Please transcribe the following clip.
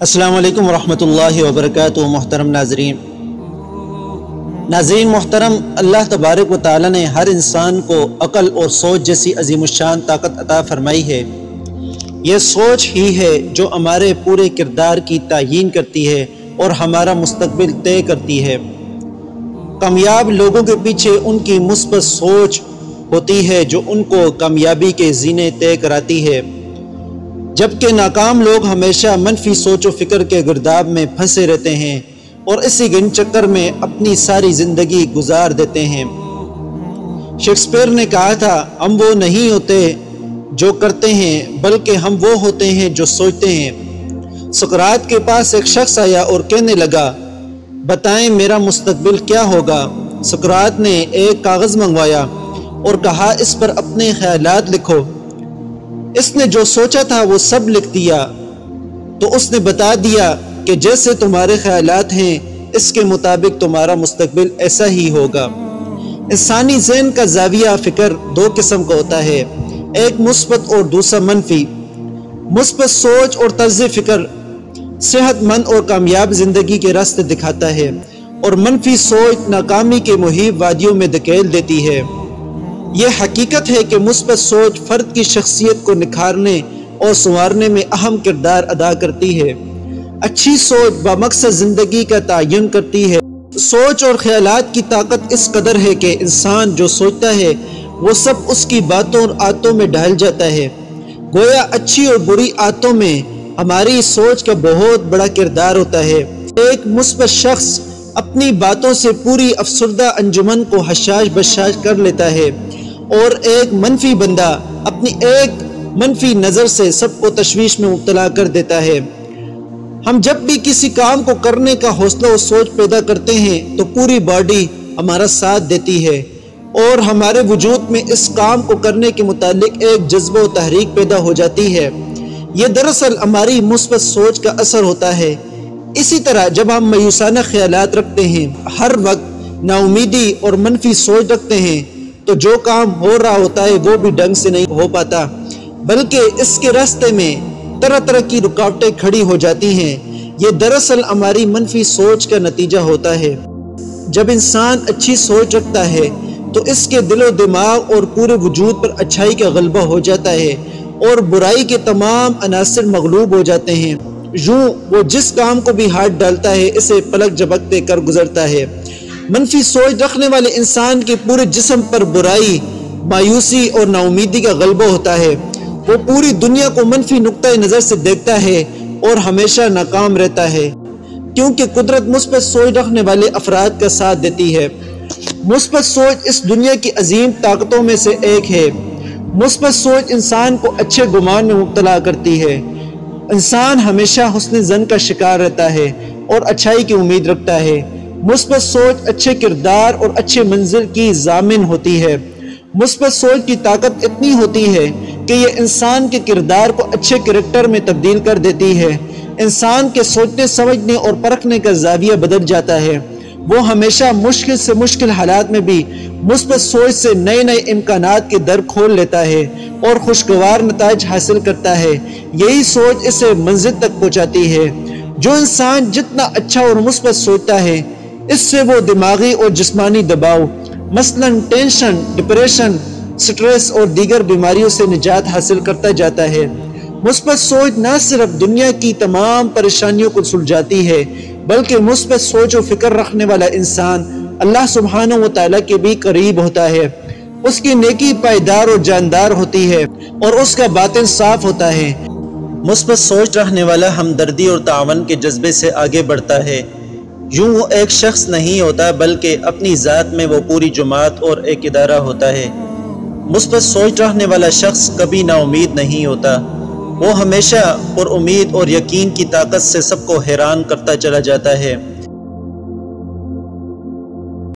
السلام علیکم ورحمۃ اللہ وبرکاتہ۔ محترم ناظرین محترم، اللہ تبارک و تعالیٰ نے ہر انسان کو عقل اور سوچ جیسی عظیم الشان طاقت عطا فرمائی ہے۔ یہ سوچ ہی ہے جو ہمارے پورے کردار کی تعیین کرتی ہے اور ہمارا مستقبل طے کرتی ہے۔ کامیاب لوگوں کے پیچھے ان کی مثبت سوچ ہوتی ہے جو ان کو کامیابی کے زینے طے کراتی ہے، جبکہ ناکام لوگ ہمیشہ منفی سوچ و فکر کے گرداب میں پھنسے رہتے ہیں اور اسی گن چکر میں اپنی ساری زندگی گزار دیتے ہیں۔ شیکسپیئر نے کہا تھا، ہم وہ نہیں ہوتے جو کرتے ہیں بلکہ ہم وہ ہوتے ہیں جو سوچتے ہیں۔ سقراط کے پاس ایک شخص آیا اور کہنے لگا، بتائیں میرا مستقبل کیا ہوگا؟ سقراط نے ایک کاغذ منگوایا اور کہا، اس پر اپنے خیالات لکھو۔ اس نے جو سوچا تھا وہ سب لکھ دیا، تو اس نے بتا دیا کہ جیسے تمہارے خیالات ہیں اس کے مطابق تمہارا مستقبل ایسا ہی ہوگا۔ انسانی ذہن کا زاویہ فکر دو قسم کا ہوتا ہے، ایک مثبت اور دوسرا منفی۔ مثبت سوچ اور طرز فکر صحت مند اور کامیاب زندگی کے راستے دکھاتا ہے، اور منفی سوچ ناکامی کے مہیب وادیوں میں دھکیل دیتی ہے۔ یہ حقیقت ہے کہ مثبت سوچ فرد کی شخصیت کو نکھارنے اور سنوارنے میں اہم کردار ادا کرتی ہے۔ اچھی سوچ بامقصد زندگی کا تعین کرتی ہے۔ سوچ اور خیالات کی طاقت اس قدر ہے کہ انسان جو سوچتا ہے وہ سب اس کی باتوں اور عادتوں میں ڈھل جاتا ہے۔ گویا اچھی اور بری عادتوں میں ہماری سوچ کا بہت بڑا کردار ہوتا ہے۔ ایک مثبت شخص اپنی باتوں سے پوری افسردہ انجمن کو حشاش بشاش کر لیتا ہے، اور ایک منفی بندہ اپنی ایک منفی نظر سے سب کو تشویش میں مبتلا کر دیتا ہے۔ ہم جب بھی کسی کام کو کرنے کا حوصلہ و سوچ پیدا کرتے ہیں تو پوری باڈی ہمارا ساتھ دیتی ہے، اور ہمارے وجود میں اس کام کو کرنے کے متعلق ایک جذبہ و تحریک پیدا ہو جاتی ہے۔ یہ دراصل ہماری مثبت سوچ کا اثر ہوتا ہے۔ اسی طرح جب ہم مایوسانہ خیالات رکھتے ہیں، ہر وقت نا امیدی اور منفی سوچ رکھتے ہیں، تو جو کام ہو رہا ہوتا ہے وہ بھی ڈھنگ سے نہیں ہو پاتا، بلکہ اس کے راستے میں طرح طرح کی رکاوٹیں کھڑی ہو جاتی ہیں۔ یہ دراصل ہماری منفی سوچ کا نتیجہ ہوتا ہے۔ جب انسان اچھی سوچ رکھتا ہے تو اس کے دل و دماغ اور پورے وجود پر اچھائی کا غلبہ ہو جاتا ہے، اور برائی کے تمام عناصر مغلوب ہو جاتے ہیں۔ یوں وہ جس کام کو بھی ہاتھ ڈالتا ہے اسے پلک جھپکتے کر گزرتا ہے۔ منفی سوچ رکھنے والے انسان کے پورے جسم پر برائی، مایوسی اور نا امیدی کا غلبہ ہوتا ہے۔ وہ پوری دنیا کو منفی نقطۂ نظر سے دیکھتا ہے اور ہمیشہ ناکام رہتا ہے، کیونکہ قدرت مثبت سوچ رکھنے والے افراد کا ساتھ دیتی ہے۔ مثبت سوچ اس دنیا کی عظیم طاقتوں میں سے ایک ہے۔ مثبت سوچ انسان کو اچھے گمان میں مبتلا کرتی ہے۔ انسان ہمیشہ حسن ظن کا شکار رہتا ہے اور اچھائی کی امید رکھتا ہے۔ مثبت سوچ اچھے کردار اور اچھے منزل کی ضامن ہوتی ہے۔ مثبت سوچ کی طاقت اتنی ہوتی ہے کہ یہ انسان کے کردار کو اچھے کریکٹر میں تبدیل کر دیتی ہے۔ انسان کے سوچنے سمجھنے اور پرکھنے کا زاویہ بدل جاتا ہے۔ وہ ہمیشہ مشکل سے مشکل حالات میں بھی مثبت سوچ سے نئے نئے امکانات کے در کھول لیتا ہے اور خوشگوار نتائج حاصل کرتا ہے۔ یہی سوچ اسے منزل تک پہنچاتی ہے۔ جو انسان جتنا اچھا اور مثبت سوچتا ہے، اس سے وہ دماغی اور جسمانی دباؤ، مثلاً ٹینشن، ڈپریشن، سٹریس اور دیگر بیماریوں سے نجات حاصل کرتا جاتا ہے۔ مثبت سوچ نہ صرف دنیا کی تمام پریشانیوں کو سلجھاتی ہے، بلکہ مثبت سوچ و فکر رکھنے والا انسان اللہ سبحانہ و تعالیٰ کے بھی قریب ہوتا ہے۔ اس کی نیکی پائیدار اور جاندار ہوتی ہے اور اس کا باطن صاف ہوتا ہے۔ مثبت سوچ رکھنے والا ہمدردی اور تعاون کے جذبے سے آگے بڑھتا ہے۔ یوں وہ ایک شخص نہیں ہوتا بلکہ اپنی ذات میں وہ پوری جماعت اور ایک ادارہ ہوتا ہے۔ مثبت سوچ رکھنے والا شخص کبھی نا امید نہیں ہوتا۔ وہ ہمیشہ پر امید اور یقین کی طاقت سے سب کو حیران کرتا چلا جاتا ہے۔